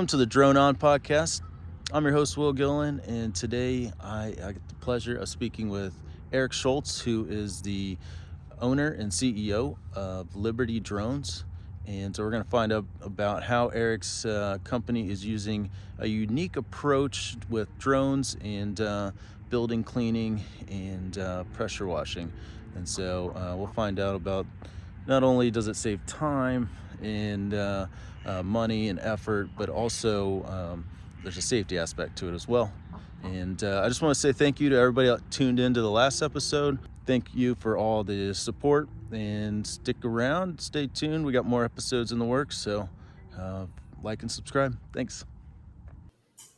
to the Drone On podcast. I'm your host, Will Gilliland, and today I get the pleasure of speaking with Eric Schultz, who is the owner and CEO of Liberty Drones. And so we're going to find out about how Eric's company is using a unique approach with drones and building cleaning and pressure washing. And so we'll find out about not only does it save time and money and effort, but also there's a safety aspect to it as well. And I just want to say thank you to everybody that tuned into the last episode. Thank you for all the support, and stick around, stay tuned. We got more episodes in the works, so like and subscribe. Thanks.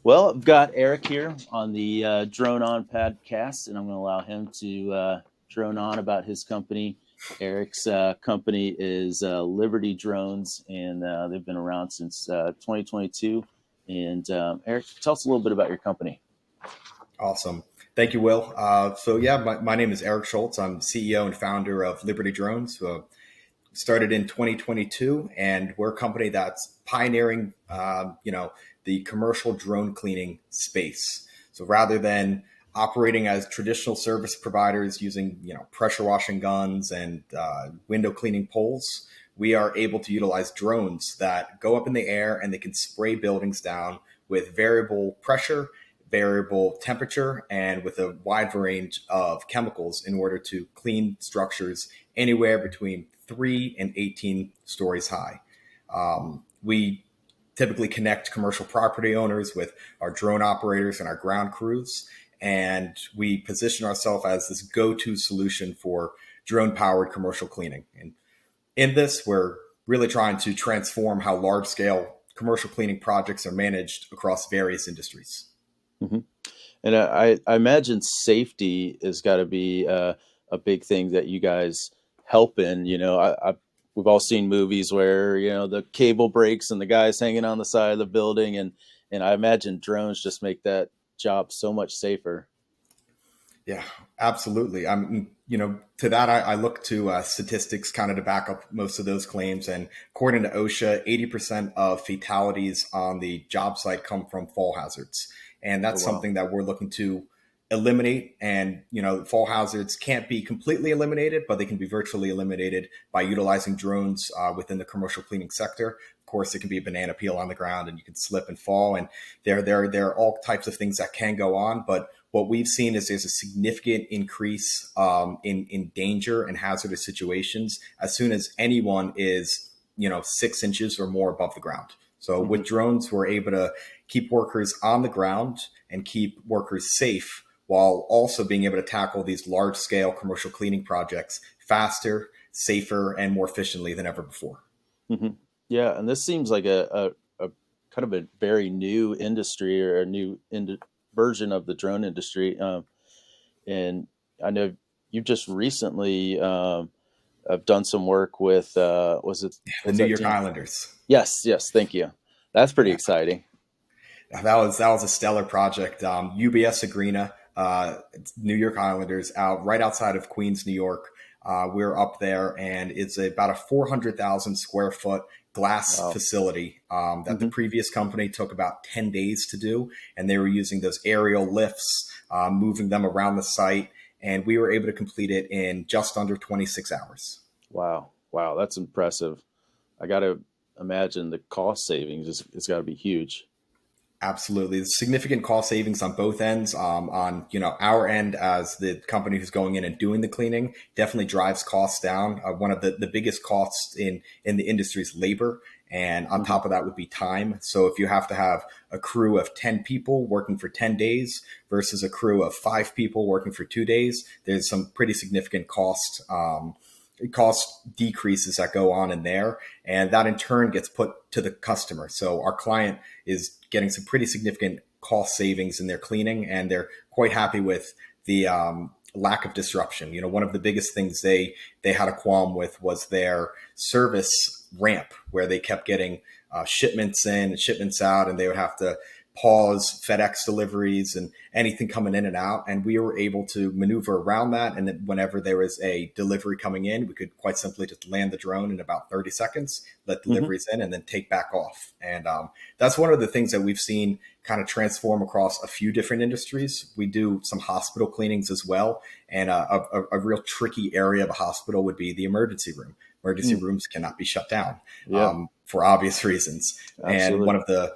Well, I've got Eric here on the Drone On podcast, and I'm going to allow him to drone on about his company. Eric's company is Liberty Drones, and they've been around since 2022. And Eric, tell us a little bit about your company. Awesome. Thank you, Will. My name is Eric Schultz. I'm CEO and founder of Liberty Drones. Started in 2022, and we're a company that's pioneering, the commercial drone cleaning space. So rather than operating as traditional service providers using, pressure washing guns and window cleaning poles, we are able to utilize drones that go up in the air and they can spray buildings down with variable pressure, variable temperature, and with a wide range of chemicals in order to clean structures anywhere between 3 and 18 stories high. We typically connect commercial property owners with our drone operators and our ground crews, and we position ourselves as this go-to solution for drone-powered commercial cleaning. And in this, we're really trying to transform how large-scale commercial cleaning projects are managed across various industries. Mm-hmm. And I imagine safety has got to be a big thing that you guys help in. We've all seen movies where, the cable breaks and the guy's hanging on the side of the building. And I imagine drones just make that job so much safer. Yeah, absolutely. To that, I look to statistics kind of to back up most of those claims. And according to OSHA, 80% of fatalities on the job site come from fall hazards. And that's something that we're looking to eliminate. And, fall hazards can't be completely eliminated, but they can be virtually eliminated by utilizing drones within the commercial cleaning sector. Of course, it can be a banana peel on the ground and you can slip and fall. And there are all types of things that can go on. But what we've seen is there's a significant increase in danger and hazardous situations as soon as anyone is, 6 inches or more above the ground. So with drones, we're able to keep workers on the ground and keep workers safe while also being able to tackle these large scale commercial cleaning projects faster, safer, and more efficiently than ever before. Mm-hmm. Yeah. And this seems like a kind of a very new industry or a new version of the drone industry. And I know you've just recently have done some work with, the New York Islanders. Yes. Thank you. That's pretty exciting. That was a stellar project. UBS Arena, New York Islanders, right outside of Queens, New York. We're up there, and it's about a 400,000 square foot glass facility that the previous company took about 10 days to do. And they were using those aerial lifts, moving them around the site. And we were able to complete it in just under 26 hours. Wow. That's impressive. I got to imagine the cost savings it's got to be huge. Absolutely. There's significant cost savings on both ends. On our end as the company who's going in and doing the cleaning definitely drives costs down. One of the biggest costs in the industry is labor. And on top of that would be time. So if you have to have a crew of 10 people working for 10 days versus a crew of 5 people working for 2 days, there's some pretty significant cost decreases that go on in there. And that in turn gets put to the customer. So our client is getting some pretty significant cost savings in their cleaning, and they're quite happy with the lack of disruption. One of the biggest things they had a qualm with was their service ramp, where they kept getting shipments in and shipments out, and they would have to pause FedEx deliveries and anything coming in and out. And we were able to maneuver around that. And then whenever there was a delivery coming in, we could quite simply just land the drone in about 30 seconds, let deliveries in, and then take back off. And that's one of the things that we've seen kind of transform across a few different industries. We do some hospital cleanings as well. And a real tricky area of a hospital would be the emergency room. Emergency rooms cannot be shut down for obvious reasons. Absolutely. And one of the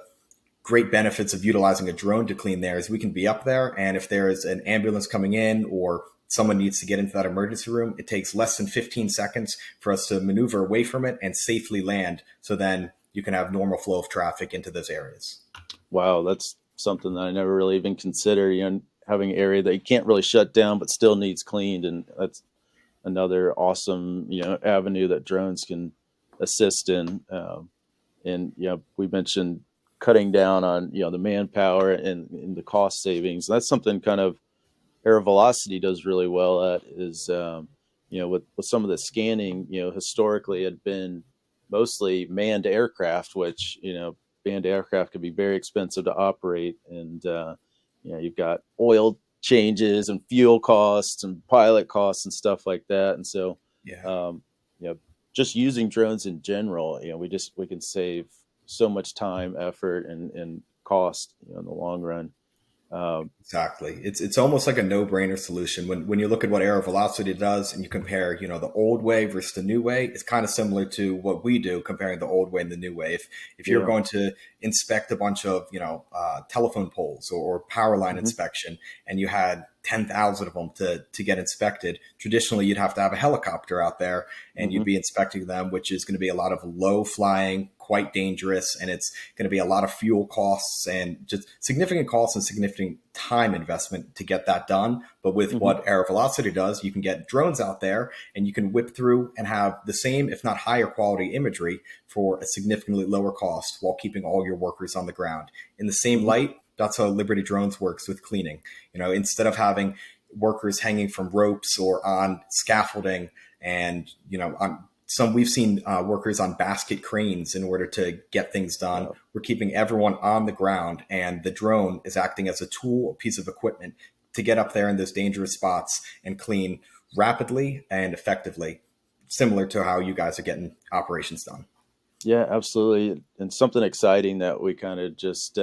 great benefits of utilizing a drone to clean there is we can be up there, and if there is an ambulance coming in or someone needs to get into that emergency room, it takes less than 15 seconds for us to maneuver away from it and safely land. So then you can have normal flow of traffic into those areas. Wow, that's something that I never really even considered, having an area that you can't really shut down but still needs cleaned. And that's another awesome, avenue that drones can assist in. And we mentioned cutting down on the manpower and the cost savings. That's something kind of Aero Velocity does really well at is with some of the scanning. Historically had been mostly manned aircraft, which manned aircraft can be very expensive to operate, and you've got oil changes and fuel costs and pilot costs and stuff like that. And so just using drones in general, we can save so much time, effort, and cost in the long run. Exactly. It's almost like a no-brainer solution. When you look at what Aero Velocity does and you compare, the old way versus the new way, it's kind of similar to what we do comparing the old way and the new way. If you're going to inspect a bunch of, telephone poles or power line inspection, and you had 10,000 of them to get inspected, traditionally you'd have to have a helicopter out there and you'd be inspecting them, which is going to be a lot of low flying, quite dangerous, and it's going to be a lot of fuel costs and just significant costs and significant time investment to get that done. But with what Aero Velocity does, you can get drones out there and you can whip through and have the same, if not higher quality imagery for a significantly lower cost while keeping all your workers on the ground. In the same light, that's how Liberty Drones works with cleaning. Instead of having workers hanging from ropes or on scaffolding and, we've seen workers on basket cranes in order to get things done. We're keeping everyone on the ground, and the drone is acting as a tool, a piece of equipment to get up there in those dangerous spots and clean rapidly and effectively, similar to how you guys are getting operations done. Yeah, absolutely. And something exciting that we kind of just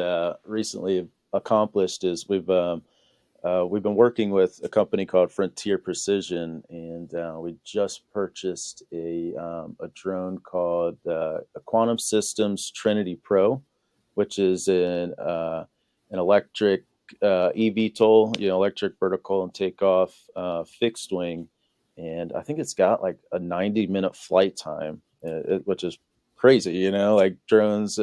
recently accomplished is we've been working with a company called Frontier Precision, and we just purchased a drone called a Quantum Systems Trinity Pro, which is an electric eVTOL, electric vertical and takeoff fixed wing, and I think it's got like a 90-minute flight time, which is crazy. Like drones.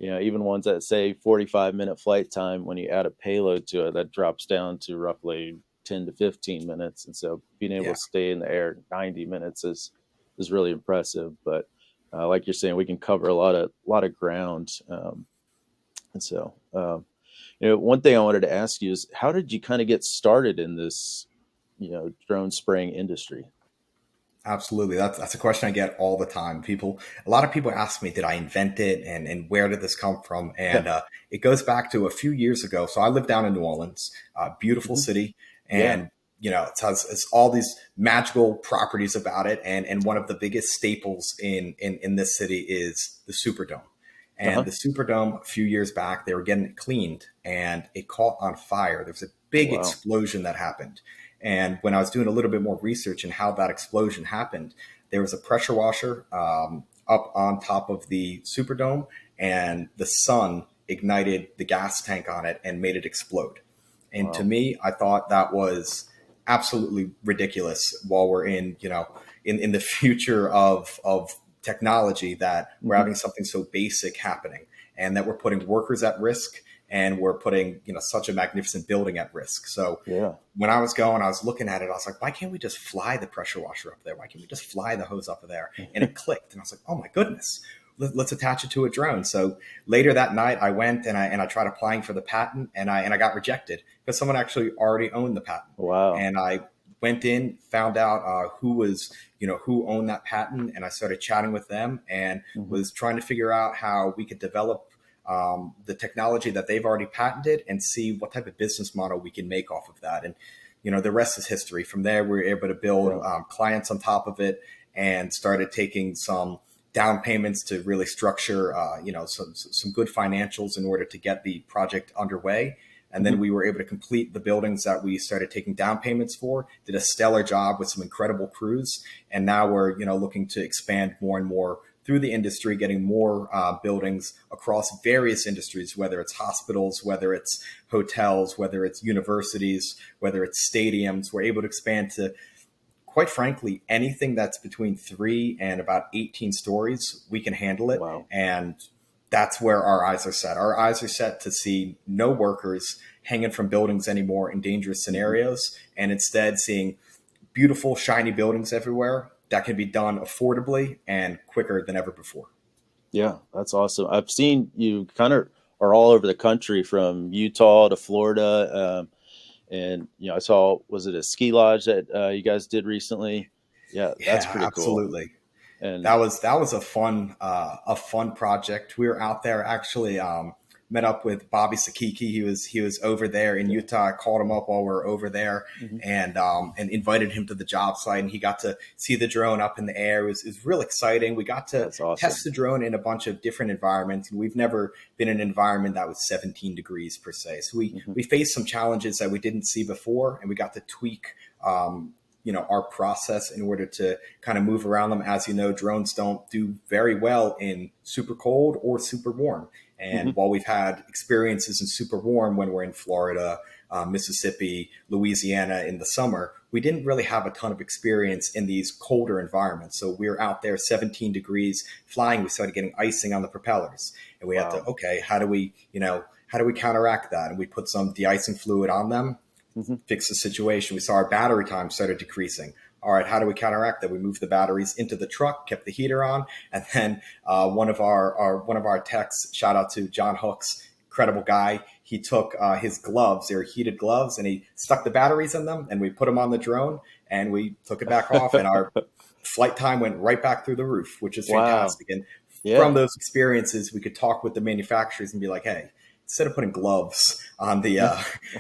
Even ones that say 45-minute flight time, when you add a payload to it, that drops down to roughly 10 to 15 minutes. And so being able to stay in the air 90 minutes is really impressive. But like you're saying, we can cover a lot of ground. And so, one thing I wanted to ask you is, how did you kind of get started in this, drone spraying industry? Absolutely. That's a question I get all the time. A lot of people ask me, did I invent it? And where did this come from? And it goes back to a few years ago. So I live down in New Orleans, beautiful city. And, it has all these magical properties about it. And one of the biggest staples in this city is the Superdome. And the Superdome, a few years back, they were getting it cleaned and it caught on fire. There was a big explosion that happened. And when I was doing a little bit more research in how that explosion happened, there was a pressure washer up on top of the Superdome, and the sun ignited the gas tank on it and made it explode. And to me, I thought that was absolutely ridiculous while we're in the future of technology, that we're having something so basic happening and that we're putting workers at risk. And we're putting, such a magnificent building at risk. So when I was looking at it, I was like, why can't we just fly the pressure washer up there? Why can't we just fly the hose up there? And it clicked. And I was like, oh my goodness, let's attach it to a drone. So later that night I went and I tried applying for the patent, and I got rejected because someone actually already owned the patent. Wow. And I went in, found out who owned that patent. And I started chatting with them and was trying to figure out how we could develop the technology that they've already patented and see what type of business model we can make off of that. And, the rest is history. From there, we were able to build clients on top of it and started taking some down payments to really structure, some good financials in order to get the project underway. And then we were able to complete the buildings that we started taking down payments for, did a stellar job with some incredible crews. And now we're, looking to expand more and more through the industry, getting more buildings across various industries, whether it's hospitals, whether it's hotels, whether it's universities, whether it's stadiums. We're able to expand to, quite frankly, anything that's between 3 and about 18 stories, we can handle it. Wow. And that's where our eyes are set. Our eyes are set to see no workers hanging from buildings anymore in dangerous scenarios, and instead seeing beautiful, shiny buildings everywhere that can be done affordably and quicker than ever before. Yeah, that's awesome. I've seen you kind of are all over the country, from Utah to Florida. And, I saw, was it a ski lodge that you guys did recently? Yeah, that's pretty absolutely. Cool. And that was a fun project. We were out there actually, met up with Bobby Sakiki. He was over there in Utah. I called him up while we were over there and invited him to the job site, and he got to see the drone up in the air. It was real exciting. We got to test the drone in a bunch of different environments. We've never been in an environment that was 17 degrees per se. So we faced some challenges that we didn't see before, and we got to tweak our process in order to kind of move around them. As you know, drones don't do very well in super cold or super warm. And while we've had experiences in super warm when we're in Florida, Mississippi, Louisiana in the summer, we didn't really have a ton of experience in these colder environments. So we were out there 17 degrees flying. We started getting icing on the propellers, and we had to, how do we counteract that? And we put some de-icing fluid on them, fix the situation. We saw our battery time started decreasing. All right, how do we counteract that? We moved the batteries into the truck, kept the heater on, and then one of our techs, shout out to John Hooks, incredible guy. He took his gloves, they were heated gloves, and he stuck the batteries in them, and we put them on the drone, and we took it back off, and our flight time went right back through the roof, which is fantastic. And from those experiences, we could talk with the manufacturers and be like, hey, instead of putting gloves on the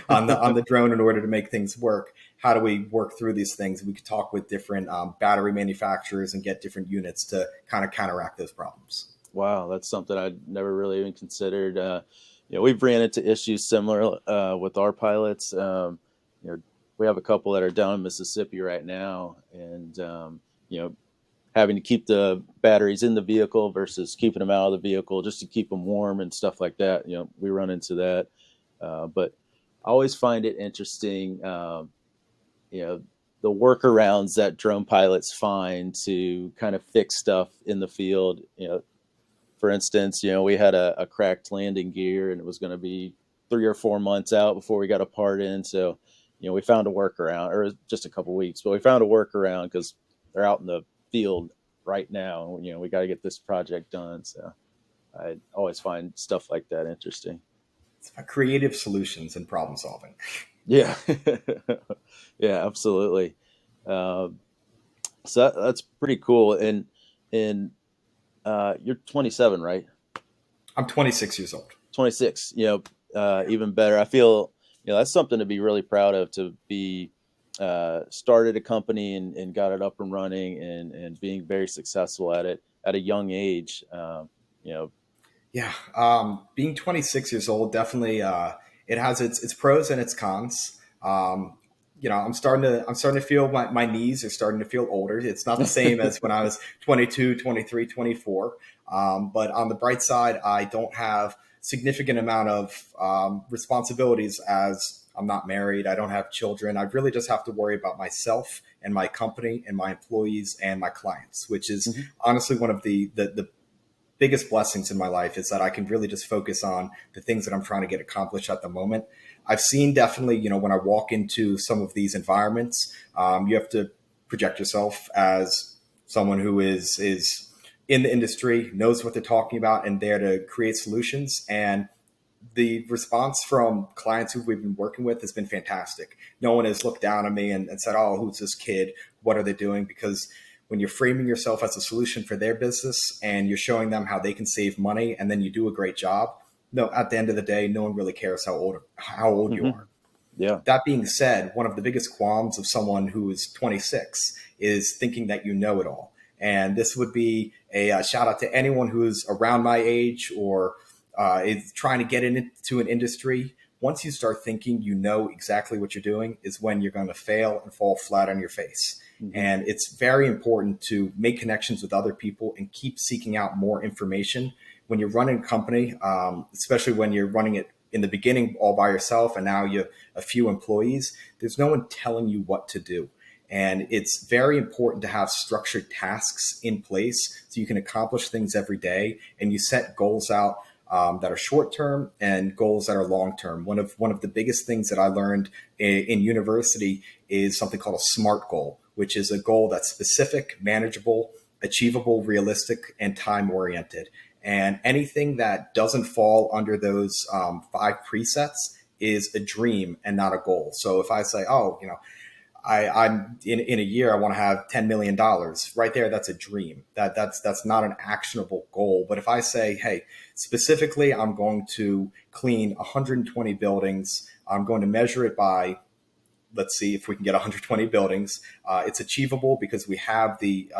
on the drone in order to make things work, how do we work through these things? We could talk with different battery manufacturers and get different units to kind of counteract those problems. Wow, that's something I'd never really even considered. We've ran into issues similar with our pilots. We have a couple that are down in Mississippi right now, and having to keep the batteries in the vehicle versus keeping them out of the vehicle just to keep them warm and stuff like that. We run into that, but I always find it interesting. The workarounds that drone pilots find to kind of fix stuff in the field. For instance, we had a cracked landing gear, and it was going to be 3 or 4 months out before we got a part in. So, we found a workaround, or just a couple of weeks, but we found a workaround because they're out in the field right now. We got to get this project done. So I always find stuff like that interesting. It's about creative solutions and problem solving. Yeah. Yeah, absolutely. So that's pretty cool. And you're 27, right? I'm 26 years old. 26, even better. I feel, that's something to be really proud of, to be started a company and got it up and running and being very successful at it at a young age. Yeah. Being 26 years old, definitely, it has its pros and its cons. I'm starting to feel my knees are starting to feel older. It's not the same as when I was 22, 23, 24. But on the bright side, I don't have significant amount of responsibilities, as I'm not married. I don't have children. I really just have to worry about myself and my company and my employees and my clients, which is honestly one of the biggest blessings in my life, is that I can really just focus on the things that I'm trying to get accomplished at the moment. I've seen definitely, when I walk into some of these environments, you have to project yourself as someone who is in the industry, knows what they're talking about, and there to create solutions. And the response from clients who we've been working with has been fantastic. No one has looked down on me and said, oh, who's this kid? What are they doing? Because when you're framing yourself as a solution for their business and you're showing them how they can save money, and then you do a great job, no, at the end of the day, no one really cares how old you Hmm. are. Yeah. That being said, one of the biggest qualms of someone who is 26 is thinking that you know it all. And this would be a shout out to anyone who's around my age or is trying to get into an industry. Once you start thinking you know exactly what you're doing, is when you're going to fail and fall flat on your face. Hmm. And it's very important to make connections with other people and keep seeking out more information. When you're running a company, especially when you're running it in the beginning all by yourself and now you have a few employees, there's no one telling you what to do. And it's very important to have structured tasks in place so you can accomplish things every day and you set goals out that are short term and goals that are long term. One of the biggest things that I learned in university is something called a SMART goal, which is a goal that's specific, manageable, achievable, realistic, and time oriented. And anything that doesn't fall under those five presets is a dream and not a goal. So if I say, oh, I'm in a year, I want to have $10 million right there. That's a dream. That's not an actionable goal. But if I say, hey, specifically, I'm going to clean 120 buildings, I'm going to measure it by, let's see if we can get 120 buildings. It's achievable because we have the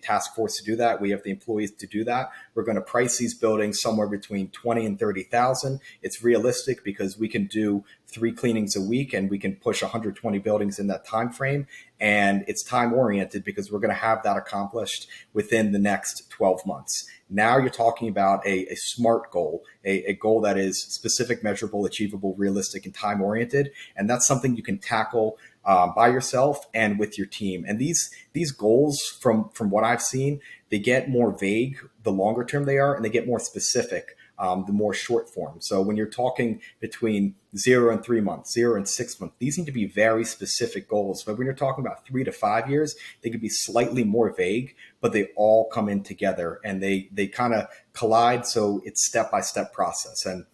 task force to do that. We have the employees to do that. We're going to price these buildings somewhere between 20 and 30,000. It's realistic because we can do 3 cleanings a week and we can push 120 buildings in that time frame. And it's time oriented because we're going to have that accomplished within the next 12 months. Now you're talking about a SMART goal, a goal that is specific, measurable, achievable, realistic, and time oriented. And that's something you can tackle by yourself and with your team. And these goals, from what I've seen, they get more vague the longer term they are, and they get more specific the more short form. So when you're talking between 0 and 3 months, 0 and 6 months, these need to be very specific goals. But when you're talking about 3 to 5 years, they could be slightly more vague, but they all come in together and they kind of collide. So it's step-by-step process. And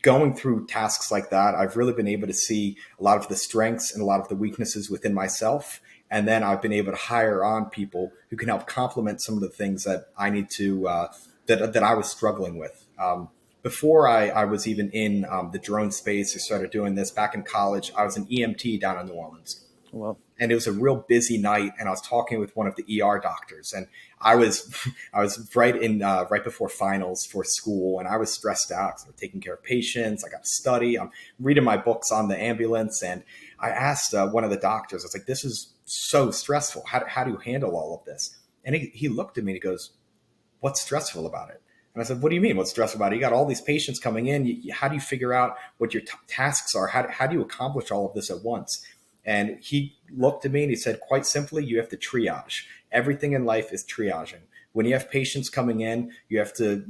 going through tasks like that, I've really been able to see a lot of the strengths and a lot of the weaknesses within myself. And then I've been able to hire on people who can help complement some of the things that I need to, that I was struggling with. Before I was even in the drone space, I started doing this back in college. I was an EMT down in New Orleans, Well. and it was a real busy night. And I was talking with one of the ER doctors, and I was I was right before finals for school, and I was stressed out. So I'm taking care of patients. I got to study. I'm reading my books on the ambulance, and I asked one of the doctors. I was like, "This is so stressful. How do you handle all of this?" And he looked at me and he goes, "What's stressful about it?" And I said, "What do you mean? What's stressful about it? You got all these patients coming in. How do you figure out what your tasks are? How do you accomplish all of this at once?" And he looked at me and he said, quite simply, you have to triage. Everything in life is triaging. When you have patients coming in, you have to,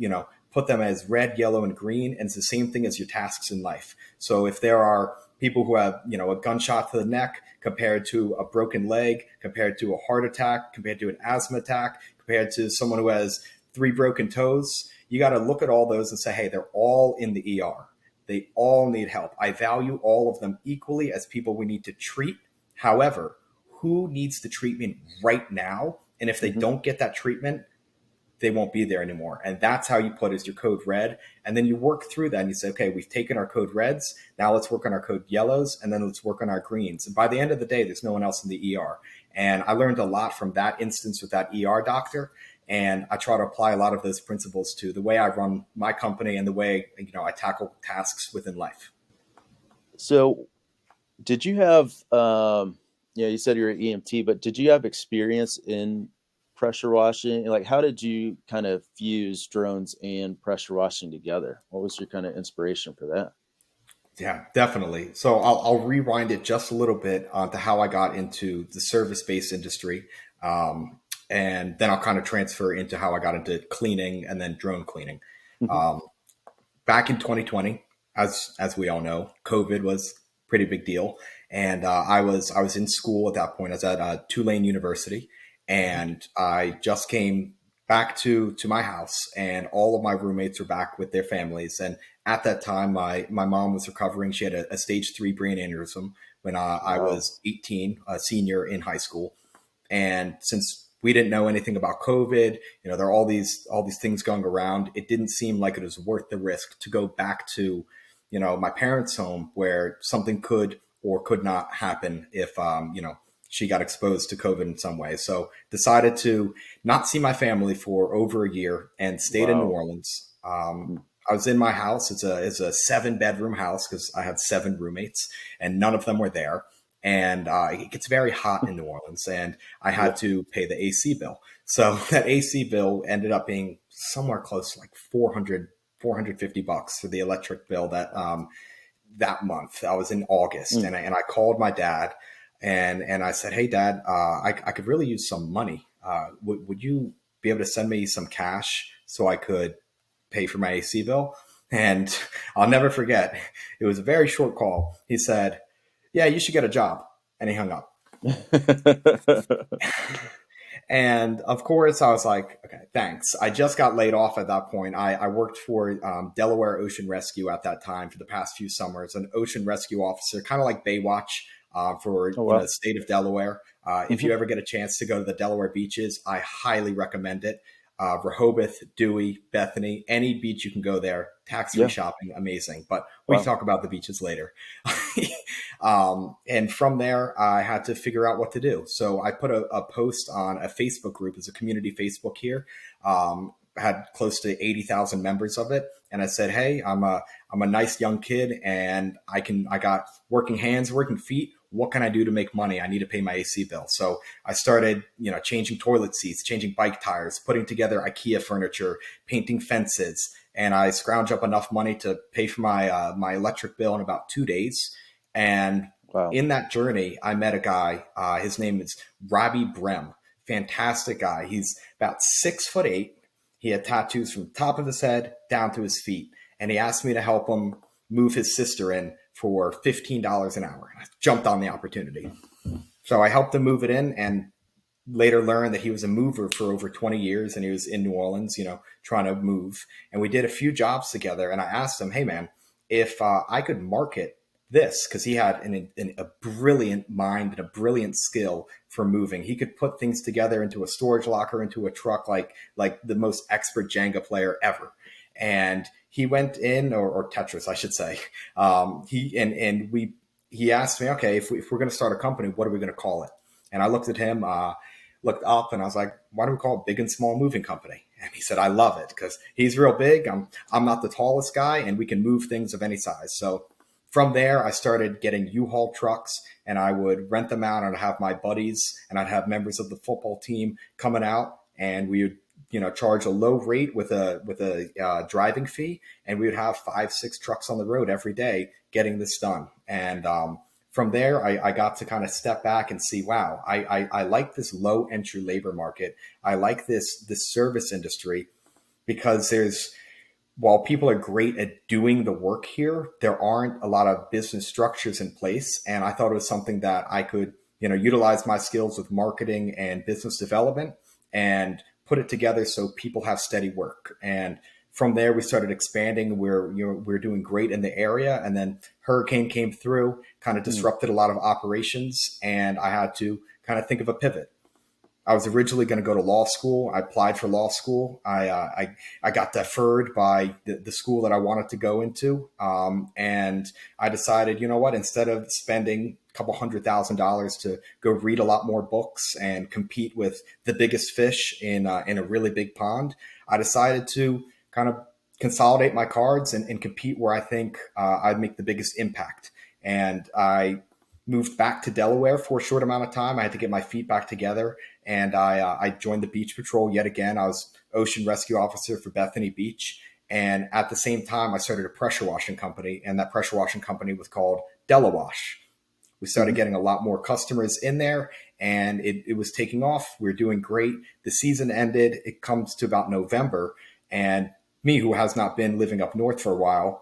put them as red, yellow, and green. And it's the same thing as your tasks in life. So if there are people who have, a gunshot to the neck compared to a broken leg, compared to a heart attack, compared to an asthma attack, compared to someone who has 3 broken toes, you got to look at all those and say, hey, they're all in the ER. They all need help. I value all of them equally as people we need to treat. However, who needs the treatment right now? And if they Hmm. don't get that treatment, they won't be there anymore. And that's how you put is your code red. And then you work through that and you say, okay, we've taken our code reds. Now let's work on our code yellows. And then let's work on our greens. And by the end of the day, there's no one else in the ER. And I learned a lot from that instance with that ER doctor. And I try to apply a lot of those principles to the way I run my company and the way, I tackle tasks within life. So, did you have, you said you're an EMT, but did you have experience in pressure washing? Like, how did you kind of fuse drones and pressure washing together? What was your kind of inspiration for that? Yeah, definitely. So I'll rewind it just a little bit to how I got into the service-based industry. And then I'll kind of transfer into how I got into cleaning and then drone cleaning. Hmm. Um, Back in 2020, as we all know, COVID was a pretty big deal, and I was in school at that point. I was at Tulane University, and I just came back to my house, and all of my roommates were back with their families. And at that time, my mom was recovering. She had a stage 3 brain aneurysm when I Wow. was 18, a senior in high school. And since we didn't know anything about COVID. There are all these things going around. It didn't seem like it was worth the risk to go back to, my parents' home where something could or could not happen if, she got exposed to COVID in some way. So decided to not see my family for over a year and stayed in New Wow. Orleans. I was in my house. It's a 7-bedroom house because I had 7 roommates and none of them were there. And it gets very hot in New Orleans, and I had Yep. to pay the AC bill. So that AC bill ended up being somewhere close to like 450 bucks for the electric bill that month. I was in August, Mm. and I called my dad, and I said, "Hey, Dad, I could really use some money. Would you be able to send me some cash so I could pay for my AC bill?" And I'll never forget. It was a very short call. He said, "Yeah, you should get a job," and he hung up. And of course, I was like, okay, thanks. I just got laid off at that point. I worked for Delaware Ocean Rescue at that time for the past few summers, an ocean rescue officer, kind of like Baywatch for Oh, wow. the state of Delaware. If Hmm. you ever get a chance to go to the Delaware beaches, I highly recommend it. Rehoboth, Dewey, Bethany, any beach you can go there, tax-free Yeah. shopping, amazing. But we can Wow. talk about the beaches later. And from there, I had to figure out what to do. So I put a post on a Facebook group, as a community Facebook here. Had close to 80,000 members of it. And I said, "Hey, I'm a nice young kid and I got working hands, working feet. What can I do to make money? I need to pay my AC bill." So I started, changing toilet seats, changing bike tires, putting together IKEA furniture, painting fences. And I scrounged up enough money to pay for my electric bill in about 2 days. And Wow. in that journey, I met a guy. His name is Robbie Brem. Fantastic guy. He's about 6'8". He had tattoos from the top of his head down to his feet. And he asked me to help him move his sister in for $15 an hour. I jumped on the opportunity. So I helped him move it in, and later learned that he was a mover for over 20 years and he was in New Orleans, trying to move. And we did a few jobs together. And I asked him, "Hey, man, if I could market this," because he had a brilliant mind and a brilliant skill for moving. He could put things together into a storage locker, into a truck, like the most expert Jenga player ever. And he went in, or Tetris, I should say. He asked me, "Okay, if we're going to start a company, what are we going to call it?" And I looked at him, looked up, and I was like, "Why do we call it Big and Small Moving Company?" And he said, "I love it because he's real big. I'm not the tallest guy, and we can move things of any size." So from there, I started getting U-Haul trucks, and I would rent them out, and I'd have my buddies and I'd have members of the football team coming out, and we would, charge a low rate with a driving fee, and we would have 5, 6 trucks on the road every day getting this done. And from there, I got to kind of step back and see, wow, I like this low entry labor market. I like this service industry because while people are great at doing the work here, there aren't a lot of business structures in place. And I thought it was something that I could, utilize my skills with marketing and business development and put it together so people have steady work. And from there, we started expanding. We're doing great in the area. And then hurricane came through, kind of Mm. disrupted a lot of operations. And I had to kind of think of a pivot. I was originally going to go to law school. I applied for law school. I got deferred by the school that I wanted to go into, and I decided, you know what? Instead of spending a couple $100,000 to go read a lot more books and compete with the biggest fish in a really big pond, I decided to kind of consolidate my cards and compete where I think I'd make the biggest impact. And I moved back to Delaware for a short amount of time. I had to get my feet back together, and I joined the Beach Patrol yet again. I was ocean rescue officer for Bethany Beach, and at the same time, I started a pressure washing company, and that pressure washing company was called Delawash. We started Mhm. getting a lot more customers in there, and it was taking off. We were doing great. The season ended. It comes to about November, and me, who has not been living up north for a while,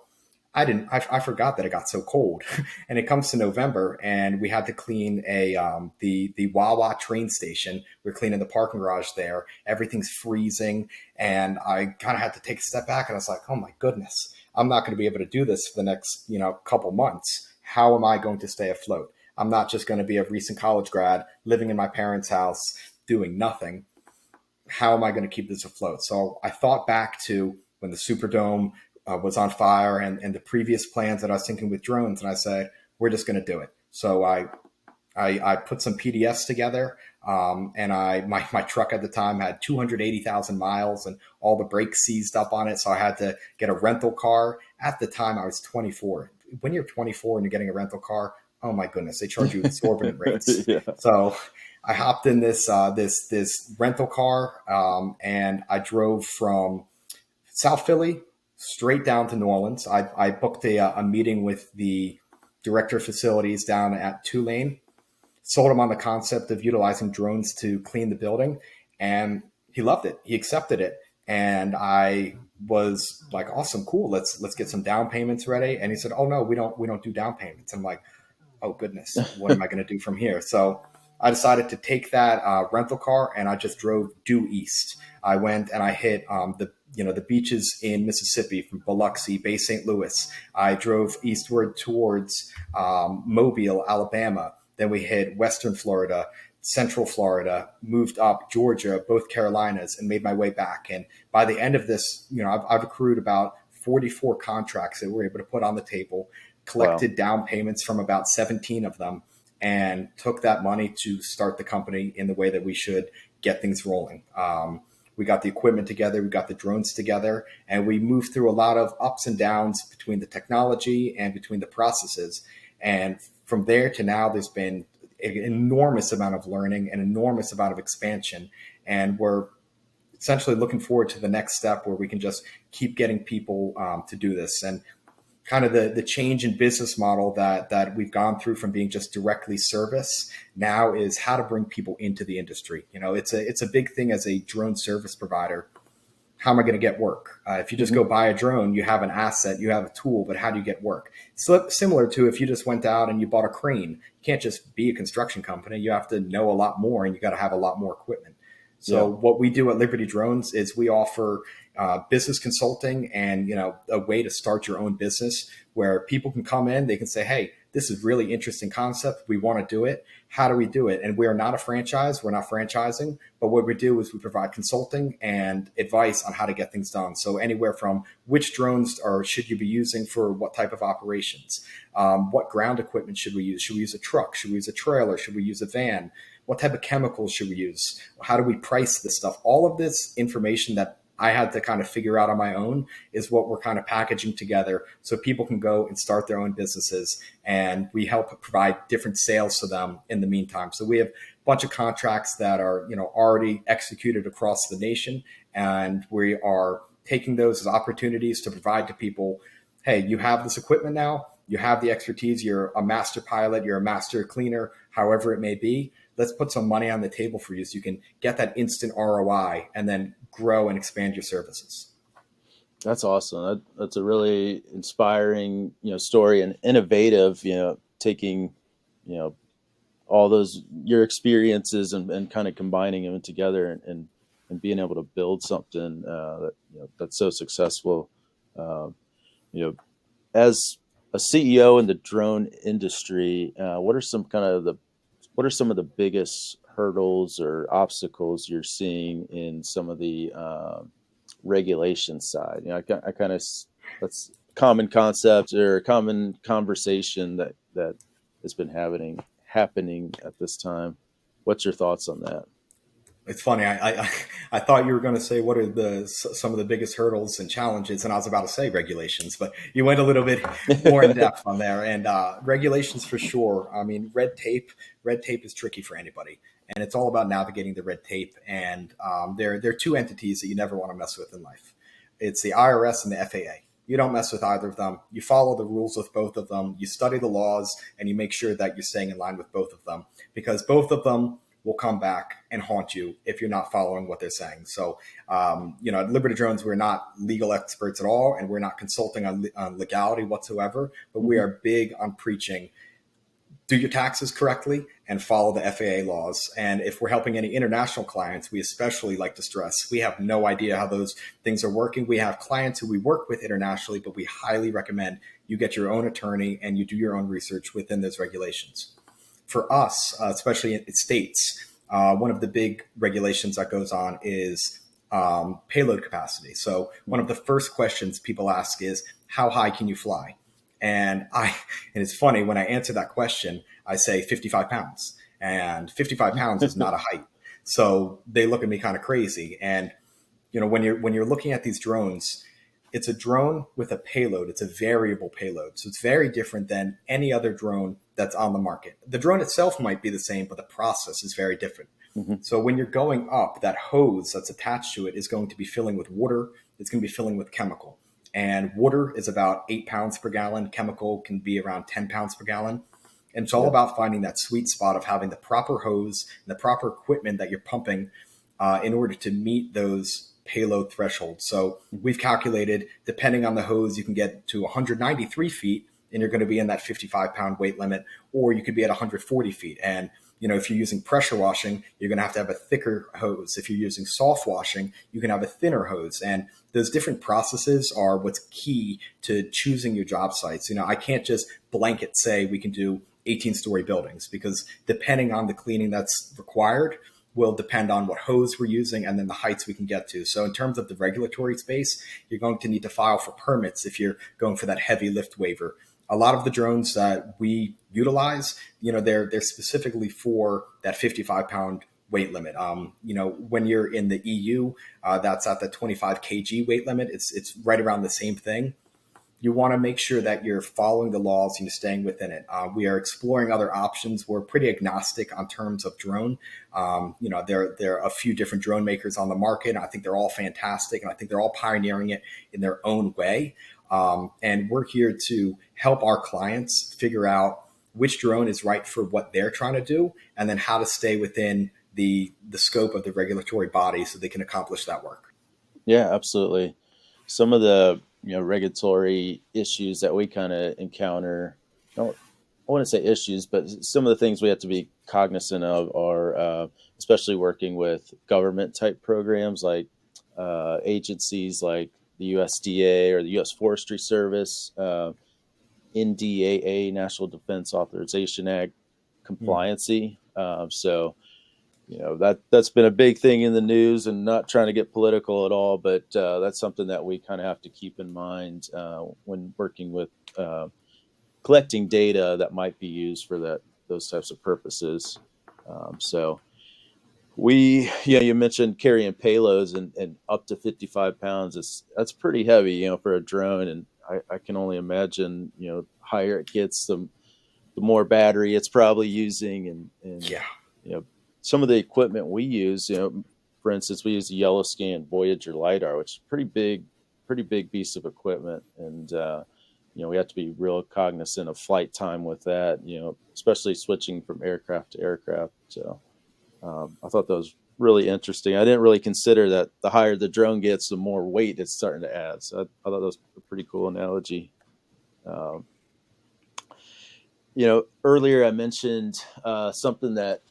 I forgot that it got so cold. And it comes to November, and we had to clean the Wawa train station. We're cleaning the parking garage there. Everything's freezing, and I kind of had to take a step back, and I was like, "Oh my goodness, I'm not going to be able to do this for the next couple months. How am I going to stay afloat? I'm not just going to be a recent college grad living in my parents' house, doing nothing. How am I going to keep this afloat? So I thought back to when the Superdome was on fire and the previous plans that I was thinking with drones. And I said, we're just going to do it. So I put some PDFs together, and my truck at the time had 280,000 miles and all the brakes seized up on it. So I had to get a rental car. At the time, I was 24. When you're 24 and you're getting a rental car, oh my goodness, they charge you exorbitant rates. Yeah. So I hopped in this rental car, and I drove from South Philly straight down to New Orleans. I booked a meeting with the director of facilities down at Tulane, sold him on the concept of utilizing drones to clean the building, and he loved it. He accepted it, and I was like, awesome, cool. Let's get some down payments ready. And he said, oh no, we don't do down payments. I'm like, oh goodness, what am I going to do from here? So I decided to take that rental car, and I just drove due east. I went and I hit the beaches in Mississippi from Biloxi, Bay St. Louis. I drove eastward towards Mobile, Alabama. Then we hit Western Florida, Central Florida, moved up Georgia, both Carolinas, and made my way back. And by the end of this, I've accrued about 44 contracts that we're able to put on the table, collected down payments from about 17 of them, and took that money to start the company in the way that we should get things rolling. We got the equipment together, we got the drones together, and we moved through a lot of ups and downs between the technology and between the processes. And from there to now, there's been an enormous amount of learning, an enormous amount of expansion. And we're essentially looking forward to the next step where we can just keep getting people to do this. And kind of the change in business model that we've gone through from being just directly service now is how to bring people into the industry. It's a big thing as a drone service provider. How am I going to get work? If you just go buy a drone, you have an asset, you have a tool, but how do you get work? So similar to if you just went out and you bought a crane, you can't just be a construction company. You have to know a lot more, and you got to have a lot more equipment. So what we do at Liberty Drones is we offer business consulting and, a way to start your own business where people can come in, they can say, hey, this is really interesting concept. We want to do it. How do we do it? And we are not a franchise. We're not franchising. But what we do is we provide consulting and advice on how to get things done. So anywhere from which drones should you be using for what type of operations? What ground equipment should we use? Should we use a truck? Should we use a trailer? Should we use a van? What type of chemicals should we use? How do we price this stuff? All of this information that I had to kind of figure out on my own is what we're kind of packaging together so people can go and start their own businesses, and we help provide different sales to them in the meantime. So we have a bunch of contracts that are, already executed across the nation, and we are taking those as opportunities to provide to people, hey, you have this equipment now, you have the expertise, you're a master pilot, you're a master cleaner, however it may be. Let's put some money on the table for you so you can get that instant ROI and then grow and expand your services. That's awesome. That's a really inspiring, story, and innovative, taking, all those, your experiences and kind of combining them together and being able to build something that's so successful. As a CEO in the drone industry, what are some of the biggest hurdles or obstacles you're seeing in some of the regulation side? I kind of, that's common concept or common conversation that has been happening at this time. What's your thoughts on that? It's funny. I thought you were going to say what are some of the biggest hurdles and challenges, and I was about to say regulations, but you went a little bit more in depth on there. And regulations for sure. I mean, red tape is tricky for anybody, and it's all about navigating the red tape. And there are two entities that you never want to mess with in life. It's the IRS and the FAA. You don't mess with either of them. You follow the rules with both of them. You study the laws, and you make sure that you're staying in line with both of them, because both of them will come back and haunt you if you're not following what they're saying. So, at Liberty Drones, we're not legal experts at all, and we're not consulting on legality whatsoever, but we are big on preaching, do your taxes correctly and follow the FAA laws. And if we're helping any international clients, we especially like to stress, we have no idea how those things are working. We have clients who we work with internationally, but we highly recommend you get your own attorney and you do your own research within those regulations. For us, especially in states, one of the big regulations that goes on is payload capacity. So one of the first questions people ask is, how high can you fly? And it's funny, when I answer that question, I say 55 pounds, and 55 pounds is not a height. So they look at me kind of crazy. And, when you're looking at these drones, it's a drone with a payload. It's a variable payload. So it's very different than any other drone that's on the market. The drone itself might be the same, but the process is very different. Mm-hmm. So when you're going up, that hose that's attached to it is going to be filling with water. It's going to be filling with chemical. And water is about 8 pounds per gallon. Chemical can be around 10 pounds per gallon. And it's all about finding that sweet spot of having the proper hose and the proper equipment that you're pumping in order to meet those payload thresholds. So we've calculated, depending on the hose, you can get to 193 feet and you're going to be in that 55-pound weight limit, or you could be at 140 feet. And if you're using pressure washing, you're going to have a thicker hose. If you're using soft washing, you can have a thinner hose. And those different processes are what's key to choosing your job sites. I can't just blanket say we can do 18-story buildings, because depending on the cleaning that's required will depend on what hose we're using and then the heights we can get to. So in terms of the regulatory space, you're going to need to file for permits if you're going for that heavy lift waiver. A lot of the drones that we utilize, they're specifically for that 55-pound weight limit. When you're in the EU, that's at the 25 kg weight limit. It's right around the same thing. You want to make sure that you're following the laws and you're staying within it. We are exploring other options. We're pretty agnostic on terms of drone. There are a few different drone makers on the market. I think they're all fantastic, and I think they're all pioneering it in their own way. And we're here to help our clients figure out which drone is right for what they're trying to do, and then how to stay within the scope of the regulatory body so they can accomplish that work. Yeah, absolutely. Some of the regulatory issues that we kind of encounter, I want to say issues, but some of the things we have to be cognizant of are, especially working with government type programs like agencies like the USDA or the U.S. Forestry Service, NDAA, National Defense Authorization Act compliancy. So that's been a big thing in the news, and not trying to get political at all, but that's something that we kind of have to keep in mind when working with collecting data that might be used for those types of purposes. So you mentioned carrying payloads and up to 55 pounds. That's pretty heavy, for a drone. And I can only imagine, higher it gets, the more battery it's probably using. And some of the equipment we use, for instance, we use the Yellow Scan Voyager LiDAR, which is pretty big piece of equipment. And, we have to be real cognizant of flight time with that, especially switching from aircraft to aircraft. So I thought that was really interesting. I didn't really consider that the higher the drone gets, the more weight it's starting to add. So I thought that was a pretty cool analogy. Earlier I mentioned something that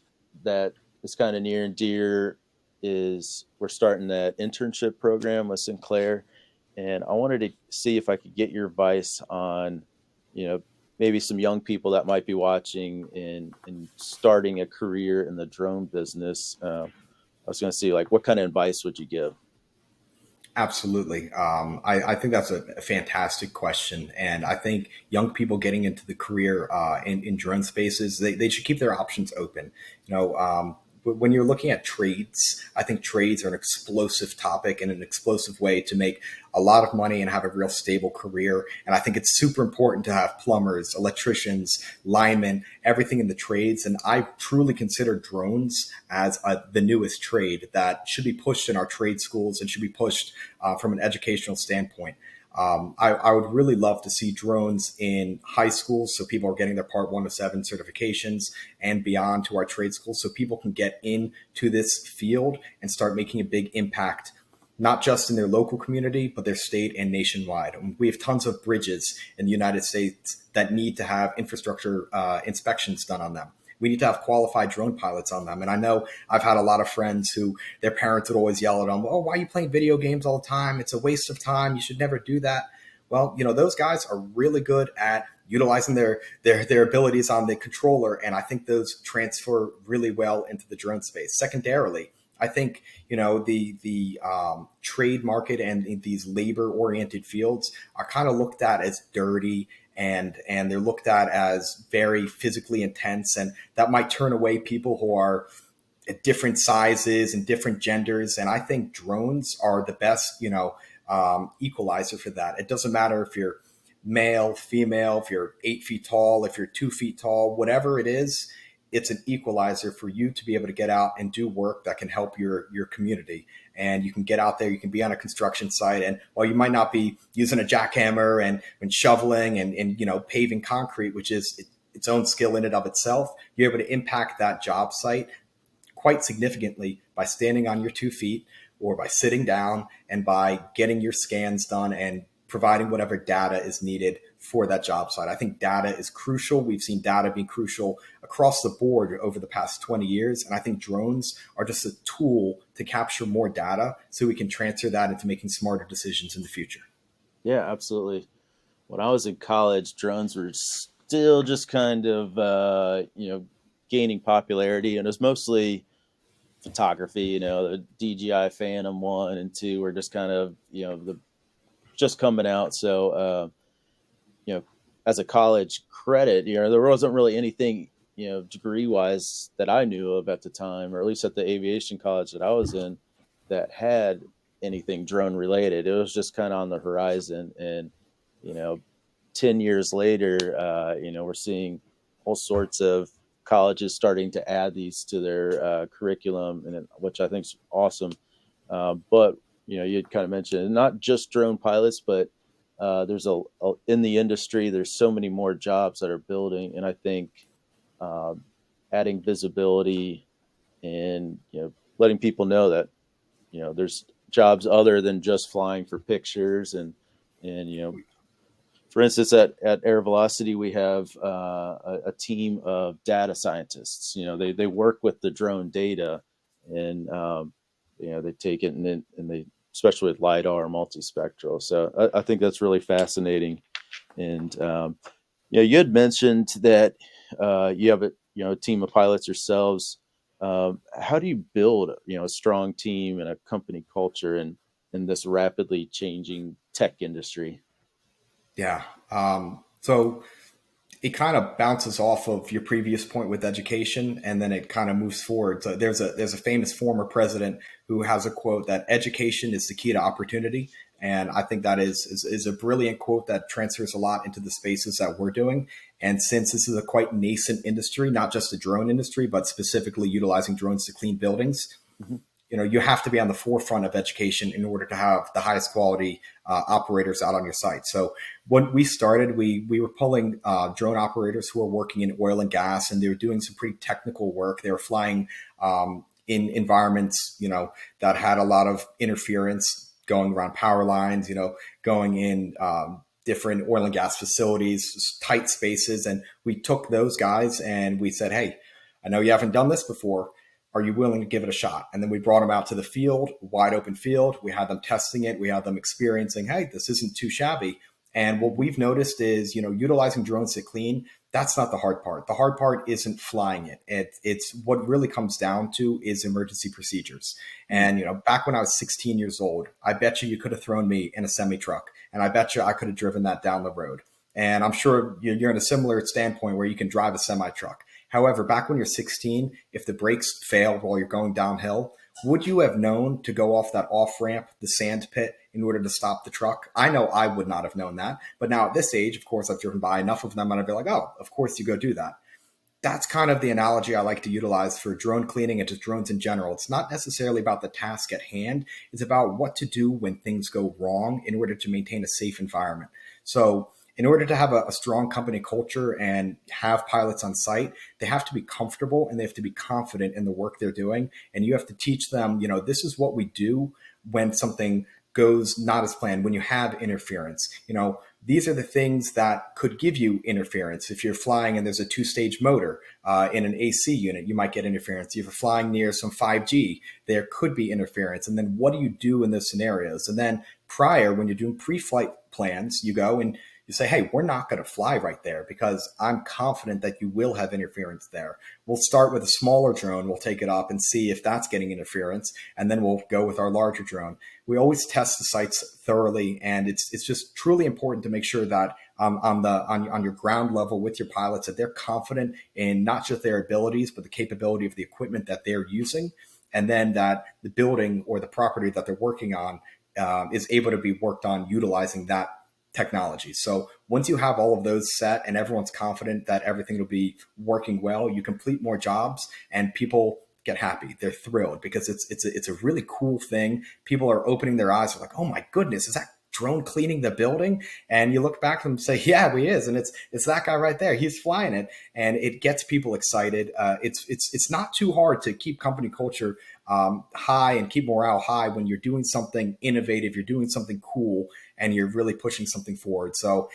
is kind of near and dear is we're starting that internship program with Sinclair. And I wanted to see if I could get your advice on, maybe some young people that might be watching and starting a career in the drone business. I was going to see, what kind of advice would you give? Absolutely. I think that's a fantastic question. And I think young people getting into the career in drone spaces, they should keep their options open. When you're looking at trades, I think trades are an explosive topic and an explosive way to make a lot of money and have a real stable career. And I think it's super important to have plumbers, electricians, linemen, everything in the trades. And I truly consider drones as the newest trade that should be pushed in our trade schools and should be pushed from an educational standpoint. I would really love to see drones in high schools, so people are getting their Part 1 to 7 certifications and beyond to our trade schools, so people can get into this field and start making a big impact, not just in their local community, but their state and nationwide. We have tons of bridges in the United States that need to have infrastructure inspections done on them. We need to have qualified drone pilots on them. And I know I've had a lot of friends who their parents would always yell at them, "Oh, why are you playing video games all the time? It's a waste of time. You should never do that." Well, those guys are really good at utilizing their abilities on the controller, and I think those transfer really well into the drone space. Secondarily, I think the trade market and these labor oriented fields are kind of looked at as dirty, and they're looked at as very physically intense, and that might turn away people who are at different sizes and different genders. And I think drones are the best, equalizer for that. It doesn't matter if you're male, female, if you're 8 feet tall, if you're 2 feet tall, whatever it is, it's an equalizer for you to be able to get out and do work that can help your community. And you can get out there, you can be on a construction site, and while you might not be using a jackhammer and shoveling and paving concrete, which is its own skill in and of itself, you're able to impact that job site quite significantly by standing on your 2 feet or by sitting down and by getting your scans done and providing whatever data is needed for that job site. I think data is crucial. We've seen data being crucial across the board over the past 20 years. And I think drones are just a tool to capture more data so we can transfer that into making smarter decisions in the future. Yeah, absolutely. When I was in college, drones were still just kind of, gaining popularity, and it was mostly photography. The DJI Phantom 1 and 2 were just kind of, just coming out. So, as a college credit, there wasn't really anything, degree wise that I knew of at the time, or at least at the aviation college that I was in, that had anything drone related. It was just kind of on the horizon. And, 10 years later, we're seeing all sorts of colleges starting to add these to their curriculum, and which I think is awesome. But you'd kind of mentioned not just drone pilots, but there's in the industry, there's so many more jobs that are building, and I think adding visibility and letting people know that there's jobs other than just flying for pictures, and for instance, at Aero Velocity, we have a team of data scientists. They work with the drone data, and they take it and they, especially with LiDAR, multispectral. So I think that's really fascinating. And you had mentioned that you have a team of pilots yourselves. How do you build a strong team and a company culture in this rapidly changing tech industry? Yeah. So it kind of bounces off of your previous point with education, and then it kind of moves forward. So there's a famous former president who has a quote that education is the key to opportunity. And I think that is a brilliant quote that transfers a lot into the spaces that we're doing. And since this is a quite nascent industry, not just the drone industry, but specifically utilizing drones to clean buildings, Mm-hmm. you have to be on the forefront of education in order to have the highest quality operators out on your site. So when we started, we were pulling drone operators who are working in oil and gas, and they were doing some pretty technical work. They were flying in environments, that had a lot of interference, going around power lines, going in different oil and gas facilities, tight spaces. And we took those guys and we said, hey, I know you haven't done this before. Are you willing to give it a shot? And then we brought them out to the field, wide open field. We had them testing it. We had them experiencing, hey, this isn't too shabby. And what we've noticed is, utilizing drones to clean, that's not the hard part. The hard part isn't flying it. It's what really comes down to is emergency procedures. And, back when I was 16 years old, I bet you could have thrown me in a semi truck, and I bet you I could have driven that down the road. And I'm sure you're in a similar standpoint where you can drive a semi truck. However, back when you're 16, if the brakes fail while you're going downhill, would you have known to go off that off ramp, the sand pit, in order to stop the truck? I know I would not have known that. But now at this age, of course, I've driven by enough of them and I'd be like, oh, of course you go do that. That's kind of the analogy I like to utilize for drone cleaning and just drones in general. It's not necessarily about the task at hand. It's about what to do when things go wrong in order to maintain a safe environment. So in order to have a strong company culture and have pilots on site, they have to be comfortable and they have to be confident in the work they're doing. And you have to teach them, this is what we do when something goes not as planned, when you have interference. These are the things that could give you interference. If you're flying and there's a two-stage motor in an AC unit, you might get interference. If you're flying near some 5G, there could be interference. And then what do you do in those scenarios? And then prior, when you're doing pre-flight plans, you go and you say, hey, we're not going to fly right there because I'm confident that you will have interference there. We'll start with a smaller drone. We'll take it up and see if that's getting interference. And then we'll go with our larger drone. We always test the sites thoroughly. And it's just truly important to make sure that on your ground level with your pilots, that they're confident in not just their abilities, but the capability of the equipment that they're using. And then that the building or the property that they're working on is able to be worked on utilizing that technology. So once you have all of those set and everyone's confident that everything will be working well, you complete more jobs and people get happy. They're thrilled because it's a really cool thing. People are opening their eyes. They're like, oh my goodness, is that drone cleaning the building? And you look back and say, yeah, he is. And it's that guy right there. He's flying it. And it gets people excited. It's not too hard to keep company culture high and keep morale high when you're doing something innovative, you're doing something cool, and you're really pushing something forward. So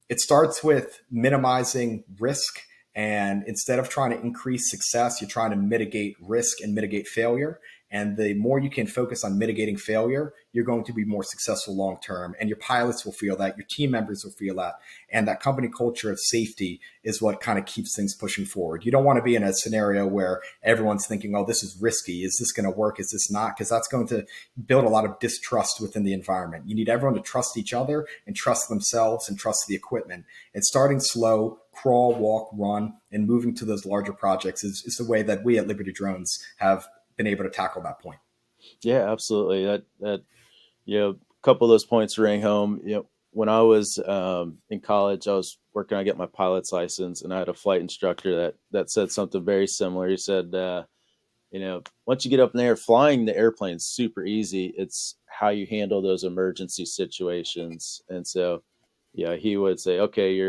it starts with minimizing risk. And instead of trying to increase success, you're trying to mitigate risk and mitigate failure. And the more you can focus on mitigating failure, you're going to be more successful long term. And your pilots will feel that, your team members will feel that. And that company culture of safety is what kind of keeps things pushing forward. You don't want to be in a scenario where everyone's thinking, oh, this is risky. Is this going to work? Is this not? Because that's going to build a lot of distrust within the environment. You need everyone to trust each other and trust themselves and trust the equipment. And starting slow, crawl, walk, run, and moving to those larger projects is the way that we at Liberty Drones have been able to tackle that point. Yeah, absolutely. That a couple of those points rang home. When I was in college, I was working on getting my pilot's license, and I had a flight instructor that said something very similar. He said, once you get up in the air, flying the airplane is super easy. It's how you handle those emergency situations. And so, he would say, okay,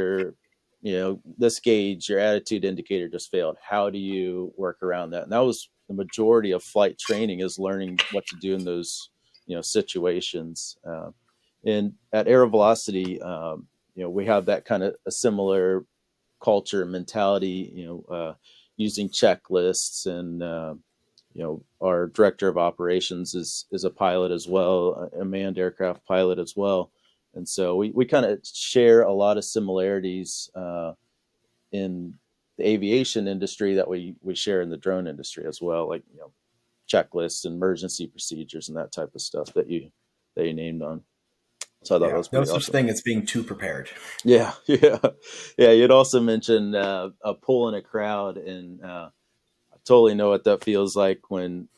this gauge, your attitude indicator just failed. How do you work around that? And that was the majority of flight training, is learning what to do in those, situations. And at Aero Velocity, we have that kind of a similar culture and mentality, using checklists. And, our director of operations is a pilot as well, a manned aircraft pilot as well. And so we kind of share a lot of similarities in the aviation industry that we share in the drone industry as well, like checklists and emergency procedures and that type of stuff that you named on. So I thought that was no pretty such awesome. thing as being too prepared. Yeah. You'd also mentioned a pull in a crowd, and I totally know what that feels like. When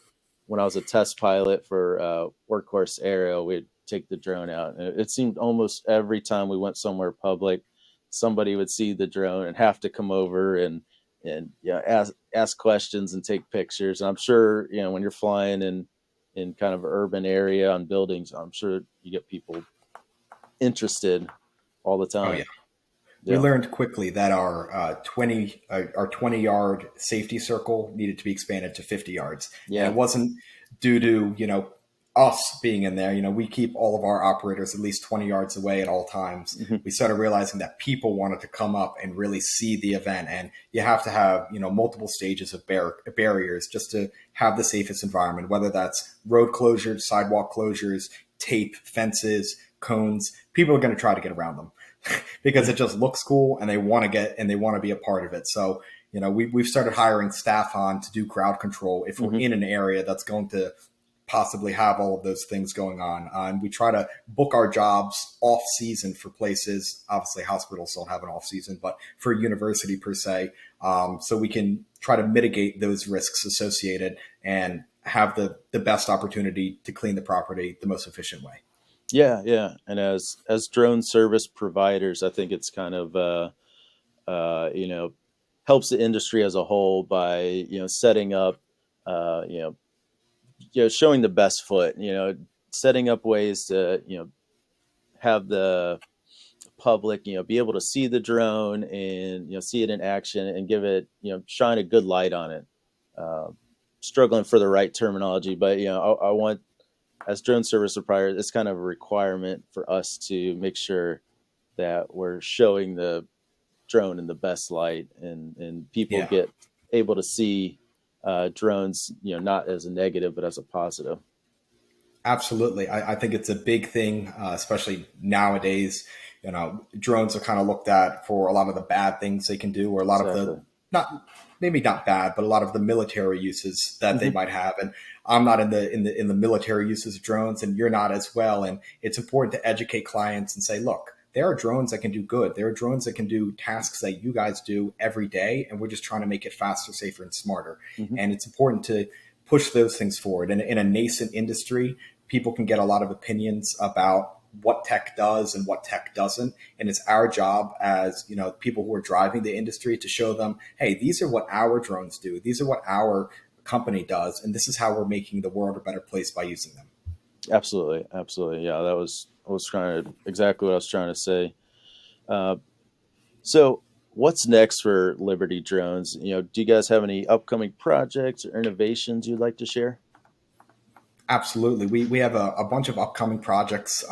I was a test pilot for Workhorse Aero, we'd take the drone out, and it seemed almost every time we went somewhere public, somebody would see the drone and have to come over and ask questions and take pictures. And I'm sure when you're flying in kind of an urban area on buildings, I'm sure you get people interested all the time. Oh yeah. We learned quickly that our 20-yard safety circle needed to be expanded to 50 yards. Yeah. And it wasn't due to, us being in there. We keep all of our operators at least 20 yards away at all times. Mm-hmm. We started realizing that people wanted to come up and really see the event. And you have to have, multiple stages of barriers just to have the safest environment, whether that's road closures, sidewalk closures, tape, fences, cones. People are going to try to get around them because it just looks cool and they want to be a part of it. So, we've started hiring staff on to do crowd control if we're in an area that's going to possibly have all of those things going on. And we try to book our jobs off season for places. Obviously, hospitals don't have an off season, but for a university per se, so we can try to mitigate those risks associated and have the best opportunity to clean the property the most efficient way. Yeah. And as drone service providers, I think it's kind of helps the industry as a whole by setting up showing the best foot, setting up ways to have the public be able to see the drone and see it in action and give it shine a good light on it. Struggling for the right terminology, but I want, as drone service providers, it's kind of a requirement for us to make sure that we're showing the drone in the best light, and people get able to see drones, not as a negative, but as a positive. Absolutely. I think it's a big thing, especially nowadays. Drones are kind of looked at for a lot of the bad things they can do, or a lot of the Exactly. not maybe not bad, but a lot of the military uses that they Hmm. might have. And I'm not in the military uses of drones, and you're not as well. And it's important to educate clients and say, look, there are drones that can do good. There are drones that can do tasks that you guys do every day, and we're just trying to make it faster, safer, and smarter. Hmm. And it's important to push those things forward. And in a nascent industry, people can get a lot of opinions about what tech does and what tech doesn't. And it's our job as, people who are driving the industry to show them, hey, these are what our drones do. These are what our company does. And this is how we're making the world a better place by using them. Absolutely, absolutely. Yeah, that was I was trying to exactly what I was trying to say. Uh, so, what's next for Liberty Drones? Do you guys have any upcoming projects or innovations you'd like to share? Absolutely. We have a bunch of upcoming projects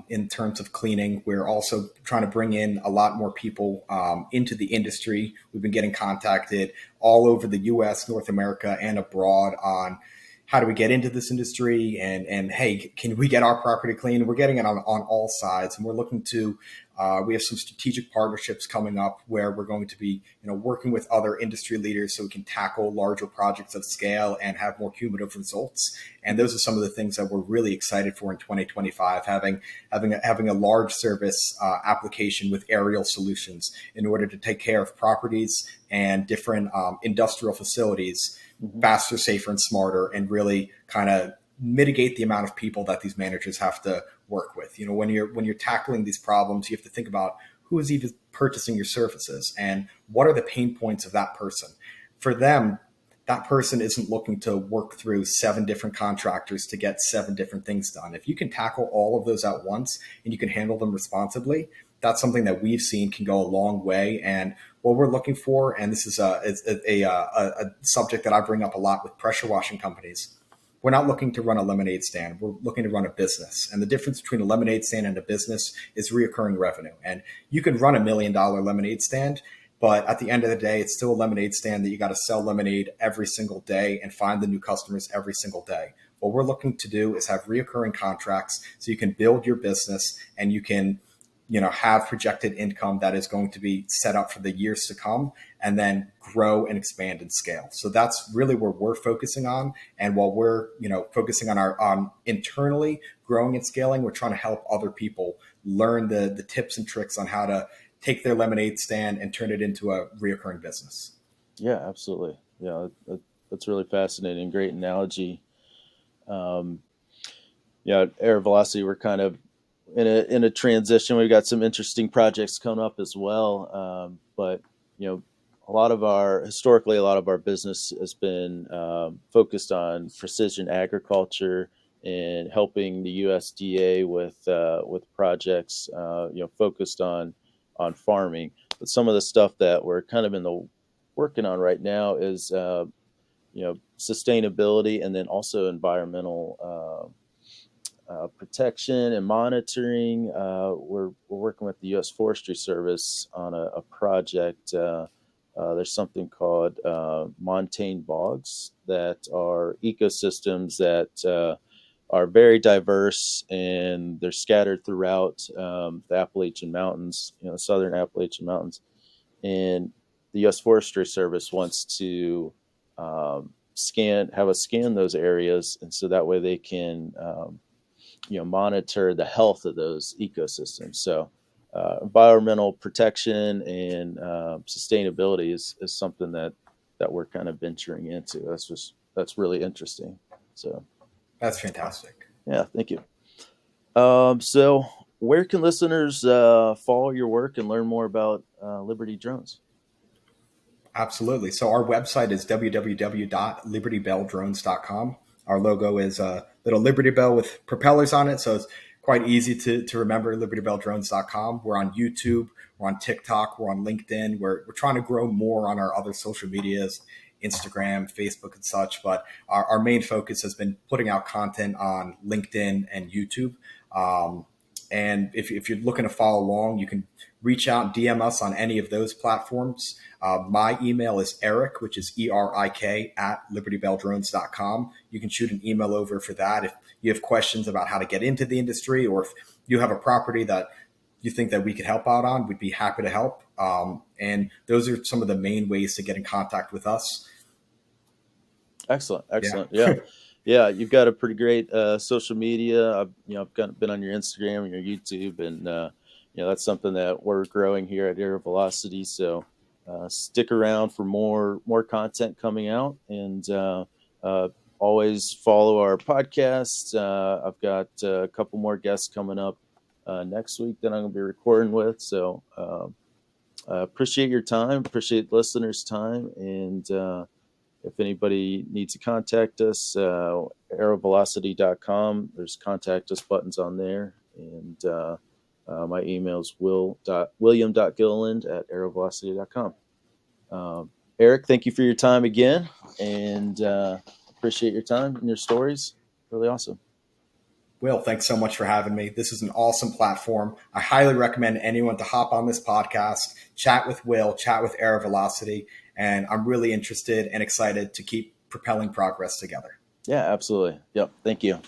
in terms of cleaning. We're also trying to bring in a lot more people into the industry. We've been getting contacted all over the U.S., North America, and abroad on how do we get into this industry, and hey, can we get our property clean? We're getting it on all sides, and we're looking to we have some strategic partnerships coming up where we're going to be working with other industry leaders so we can tackle larger projects of scale and have more cumulative results. And those are some of the things that we're really excited for in 2025, having a large service application with aerial solutions in order to take care of properties and different industrial facilities Hmm. faster, safer, and smarter, and really kind of mitigate the amount of people that these managers have to work with. When you're tackling these problems, you have to think about who is even purchasing your services and what are the pain points of that person. For them, that person isn't looking to work through 7 different contractors to get 7 different things done. If you can tackle all of those at once and you can handle them responsibly, that's something that we've seen can go a long way. And what we're looking for, and this is a subject that I bring up a lot with pressure washing companies, we're not looking to run a lemonade stand. We're looking to run a business. And the difference between a lemonade stand and a business is reoccurring revenue. And you can run $1 million lemonade stand, but at the end of the day, it's still a lemonade stand that you got to sell lemonade every single day and find the new customers every single day. What we're looking to do is have reoccurring contracts so you can build your business and you can have projected income that is going to be set up for the years to come and then grow and expand and scale. So that's really where we're focusing on. And while we're, focusing on internally growing and scaling, we're trying to help other people learn the tips and tricks on how to take their lemonade stand and turn it into a reoccurring business. Yeah, absolutely. Yeah, that's really fascinating. Great analogy. Um, yeah, Aero Velocity, we're kind of in a transition. We've got some interesting projects coming up as well. But a lot of our business has been focused on precision agriculture and helping the USDA with projects focused on farming. But some of the stuff that we're kind of in the working on right now is sustainability and then also environmental protection and monitoring. We're working with the U.S. Forestry Service on a project. There's something called Montane Bogs that are ecosystems that are very diverse and they're scattered throughout the Appalachian Mountains, the Southern Appalachian Mountains. And the U.S. Forestry Service wants to have us scan those areas, and so that way they can monitor the health of those ecosystems. So environmental protection and sustainability is something that we're kind of venturing into. That's really interesting. So That's fantastic. yeah, thank you. So where can listeners follow your work and learn more about Liberty Drones? Absolutely. So our website is www.libertybeldrones.com. Our logo is a little Liberty Bell with propellers on it. So it's quite easy to remember, libertybeldrones.com. We're on YouTube. We're on TikTok. We're on LinkedIn. We're trying to grow more on our other social medias, Instagram, Facebook, and such. But our main focus has been putting out content on LinkedIn and YouTube. And if you're looking to follow along, you can reach out and DM us on any of those platforms. My email is Erik, which is ERIK at libertybeldrones.com. You can shoot an email over for that. If you have questions about how to get into the industry, or if you have a property that you think that we could help out on, we'd be happy to help. And those are some of the main ways to get in contact with us. Excellent. Yeah. Yeah. Yeah. You've got a pretty great social media. I've been on your Instagram and your YouTube, and that's something that we're growing here at Aero Velocity. So stick around for more content coming out, and always follow our podcast. I've got a couple more guests coming up next week that I'm going to be recording with. So appreciate your time, appreciate listeners' time, and if anybody needs to contact us, aerovelocity.com. There's contact us buttons on there. And my email is william.gilliland@aerovelocity.com. Eric, thank you for your time again. And appreciate your time and your stories. Really awesome. Will, thanks so much for having me. This is an awesome platform. I highly recommend anyone to hop on this podcast, chat with Will, chat with Aero Velocity, and I'm really interested and excited to keep propelling progress together. Yeah, absolutely. Yep. Thank you.